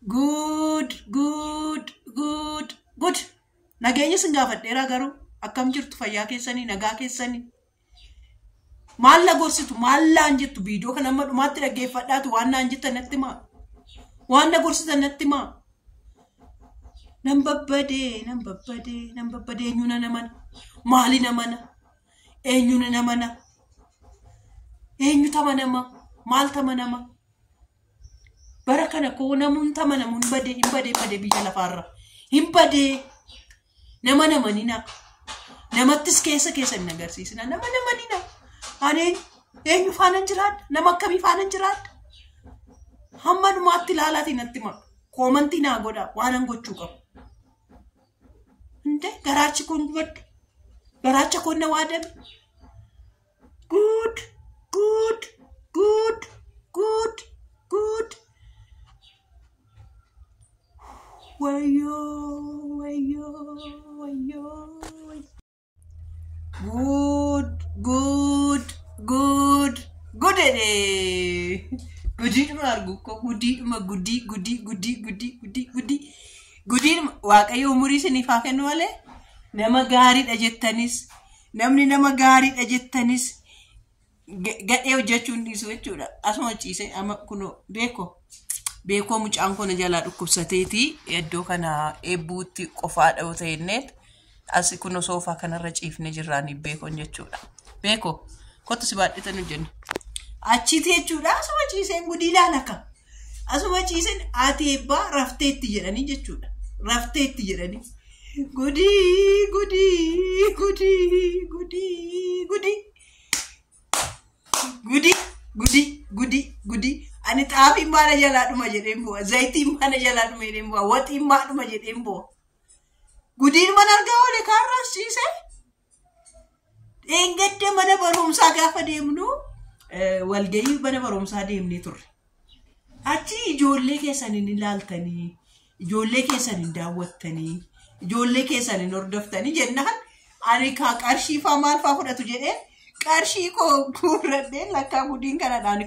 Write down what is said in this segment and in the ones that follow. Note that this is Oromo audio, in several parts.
Good, good, good, good. Nageenya sin gaafadheera garuu akkam jirtu fayyaa keessanii nagaa keessanii. Maal la gorsitu maal laan jettu viidiyoo kana amma dhumaatti dhaggeeffadhaatu waan naan jettan natti himaa. Waan na gorsitan natti himaa. Nan babbadee eenyu na namana. Maali namana? Eenyu na namana. Eenyu tamanama. Maal tamanama. Bara kana koo namuun tamanamu hin badee biyya lafaarra. Hin badee nama namanina. Namattis keessa hin agarsiisina. Nama namanina. Ani eenyu faanan jiraadha. Nama akkamii faanan jiraadha. Hamma dhumaatti ilaalaati natti hima. Koomantii naa godha waanan gochuu qabu. Inde garaachi kun gubadde. Garaacha kun na waadame. Good, good, good, good, good. Wayo. Good. Goodie margu ko goodie waaqayyo umurii isiniif haa kennu malee nama gaariidha jettanis namni nama gaariidha jettanis gadhee hojjechuun dhiisu jechuudha. Asuma ciise amma kuno beekoo mucaan kona jalaa dhukkubsateeti iddoo kana eebbuutti qofaa dha'u ta'enneet as kuno soofaa kanarra ciifne jirraan beekoon jechuudha. Beekoo kottu si baadhitan hojjennu. Achiti jechuudha asuma ciiseen gudii laalaka. Asuma ciiseen ati eebbaa rafteetti jedhanii jechuudha. Rafteetti jedhanii. Gudi. Ani xaafiin maana jalaa dhuma jedheen bu'a. Zayitiin maana jalaa dhuma jedheen bu'a. Waxiin maa dhuma jedheen bu'a. Gudiin mana argaa oole kaarraas ciisee. Engadde mana barumsaa gaafa deemnu walgayii mana barumsaa deemnee turre. Achi ijoollee keessaniin ilaaltanii, ijoollee keessaniin daawwattanii, ijoollee keessaniin hordoftanii jennaan ani qarshii faa maal faa fudhatu jedhee qarshii koo guurradhee lakkaa gudiin kanadhaan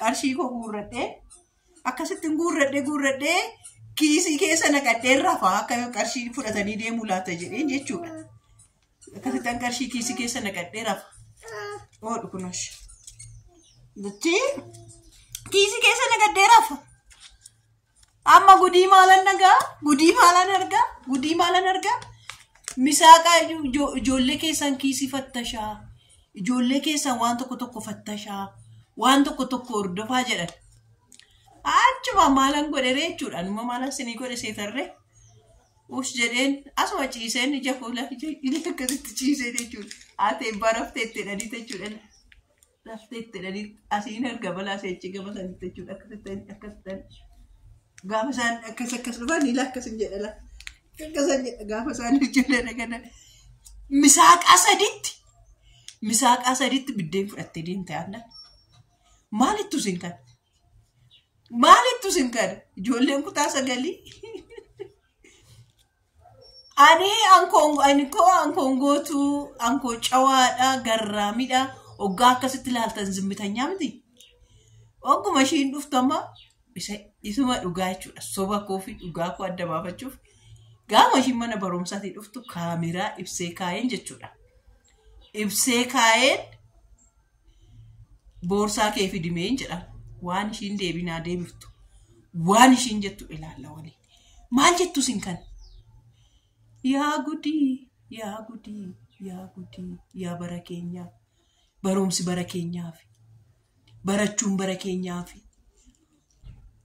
qarshii koo guurradhee akkasittiin guurradhee kiisii keessa naqadhee rafaa akka qarshii fudhatanii deemuu laata jedheen jechuudha. Akkasittiin qarshii kiisii keessa naqadhee rafa. Oodhu kunuush. Dutti kiisii keessa naqadhee rafa. Amma gudii maalan argaa? Misaaqa ijoollee keessan kiisii fattashaa. Ijoollee keessan waan tokko fattashaa. Waan tokko hordofaa jedhan. Achuma maalan godheree jechuudha. Anuma maalan sinii godhe seetarree. Uus jedheen asuma ciiseen ija fuula akkasitti ciiseen jechuudha. Ati eebbaa rafteetti jedhanii jechuudha. Rafteetti jedhanii asiin erga balaa seechi gama sanitti jechuudha. Akkasitti gaafa isaan akkas dhufan niila akkasin jedhala. Akkasan jedha gaafa isaan ijoollee dhaganan. Misaaqaa sadiitti biddeen fudhattee deemte aannan. Maalittu sin kan? Ijoolleen kutaa 9. Ani ankoon gootu ankoo cawaadha garraamidha. Oggaa akkasitti ilaaltan zimmitanyaa miti. Ogguma ishiin dhuftama isuma dhugaa jechuudha. Soba koo fi dhugaa koo adda baafachuuf gaama ishiin mana barumsaatii dhuftu kaameraa ibsee kaa'een jechuudha. Ibsee kaa'een boorsaa kee fidimeen jedha. Waan ishiin deebinaa deebiftu. Waan ishiin jettu ilaalla waliin. Maal jettu sin kan? Yaa gudii, yaa bara keenyaa. Barumsi bara keenyaafi. Barachuun bara keenyaafi.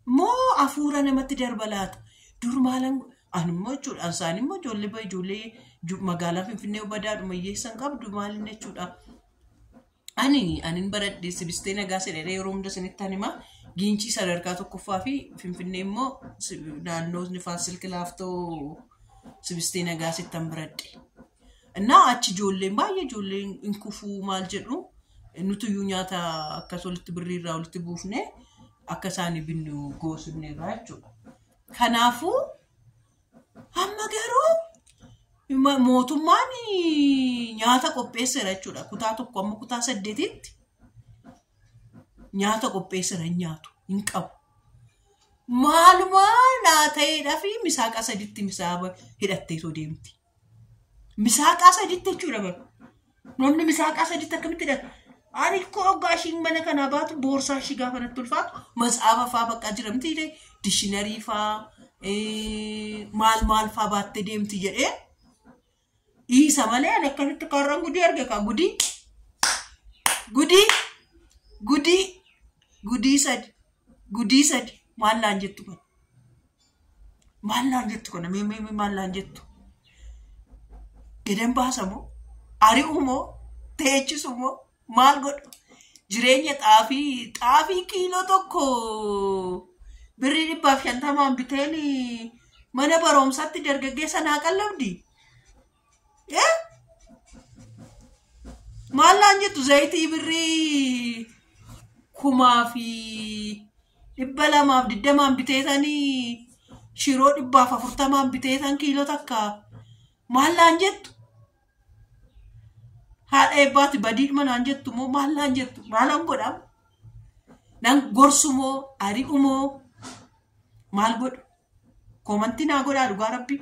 Moo afuura namatti darba laata? Dur maalan anummoo jechuudha. Isaan immoo ijoollee magaalaa Finfinnee badaadhuma hiyyeessan qabdu maalin jechuudha. Anin baradhee sibistee nagaa sedhee yeroo hunda sinitti animaa giinchii sadarkaa tokkoffaa fi Finfinnee immoo naannoo Nifaas Silk Laaftoo sibistee nagaa sittan baradhe. Innaa achi ijoolleen baay'ee ijoolleen hin kufuu maal jedhu nutuyyuu nyaata akkas walitti birriirraa walitti buufne akka isaanii binnu goosifne irraa jechuudha. Kanaafuu amma garuu mootummaan nyaata qopheessera jechuudha. Kutaa tokko amma kutaa 8tti nyaata qopheessera nyaatu hin qabu. maalumaa naa ta'eedhaa fi misaaqa saditti misaaba hidhattee soo deemti. Misaaqa saditti jechuudha bara. Namni misaaqa saditti akkamitti hidhata? Ani koo gaashiin mana kanaa baatu boorsaa ishii gaafa natti ulfaatu matsaafaa fa'aa bakka jiramti dishinarii fa'aa maal fa'aa baattee deemti jedhee isa malee ani akkamitti karraan gudii arge kaa gudii sadi maallaan jettu kana maallaan jettu gadan baasamoo ari'umoo teechisumoo maal godhu jireenya xaafii kiiloo tokko birrii 150 biteen mana barumsaatti dargaggeessa naa qallabdi. Maallaan jettu zayitii birrii 220 biteetanii shiroo 140 biteetan kiiloo takka maallaan jettu. Haadha eebbaati badii manaan jettu moo maallaan jettu maalaan godhamu nan gorsumoo ari'umoo maal godhu koomantii naa godhaa dhugaa rabbi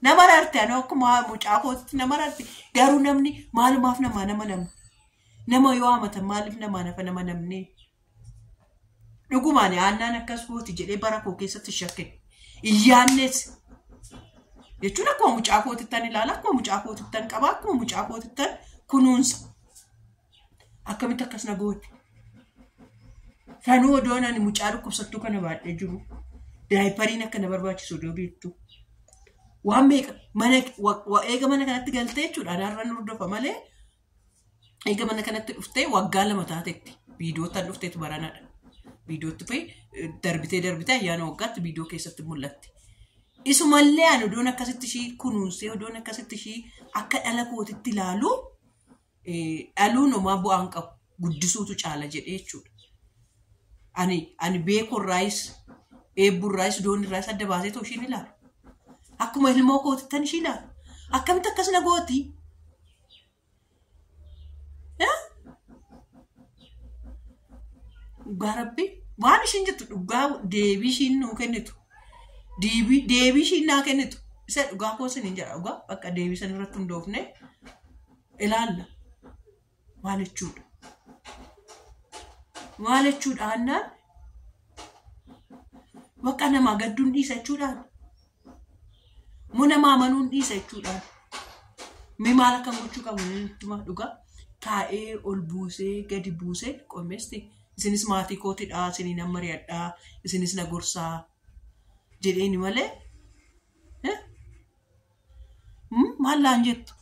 nama rarte ani akkuma mucaa kootitti nama rarte garuu namni maalumaaf nama yoo amatan maaliif nama namne dhugumaan aannaan akkas gooti jedhee bara koo keessatti shakke iyyaannes jechuun akkuma mucaa kootittan ilaala akkuma mucaa kootittan qaba akkuma mucaa kootittan kunuunsa akkamitti akkas na gooti kanuu odoon ani mucaa dhukkubsattuu kana baadhee jiru daayipariin akka na barbaachisu odoo beektu waan meeqa eega mana kanatti galtee jechuudha anaarran hordofa malee eega mana kanatti dhuftee waggaa 2 taatetti viidiyootaan dhufteetu baranadha viidiyootti fa'i darbitee ayyaana waggaatti viidiyoo keessatti mul'atti isumallee ani odoon akkasitti ishii kunuunsee odoon akkasitti ishii akka dhala kootitti ilaalu dhaluun homaa bu'aan qabu guddisuutu caala jedhee jechuudha. Ani beekurraayis eebburraayis doonirraayis adda baasee ta'u ishiin ilaalu. Akkuma ilmoo kootittan ishii ilaalu. Akkamitti akkas na gooti? Dhugaa rabbi waan ishiin jettu dhugaa deebii ishiin nuu kennitu. Deebii ishiin naa kennitu. Isa dhugaa koo isin hin jedha dhugaa bakka deebii san irratti hundoofne ilaalla. Maal jechuudha annaan bakka namaa gadduun dhiisa jechuudhaan moo namaa amanuun dhiisa jechuudhaan mee maal akkam gochuu qabu ittuma dhugaa taa'ee ol buusee gadi buusee qommeesti isinis maatii kootidhaa isinii nan mari'adhaa isinis na gorsaa jedheeni malee maallaan jettu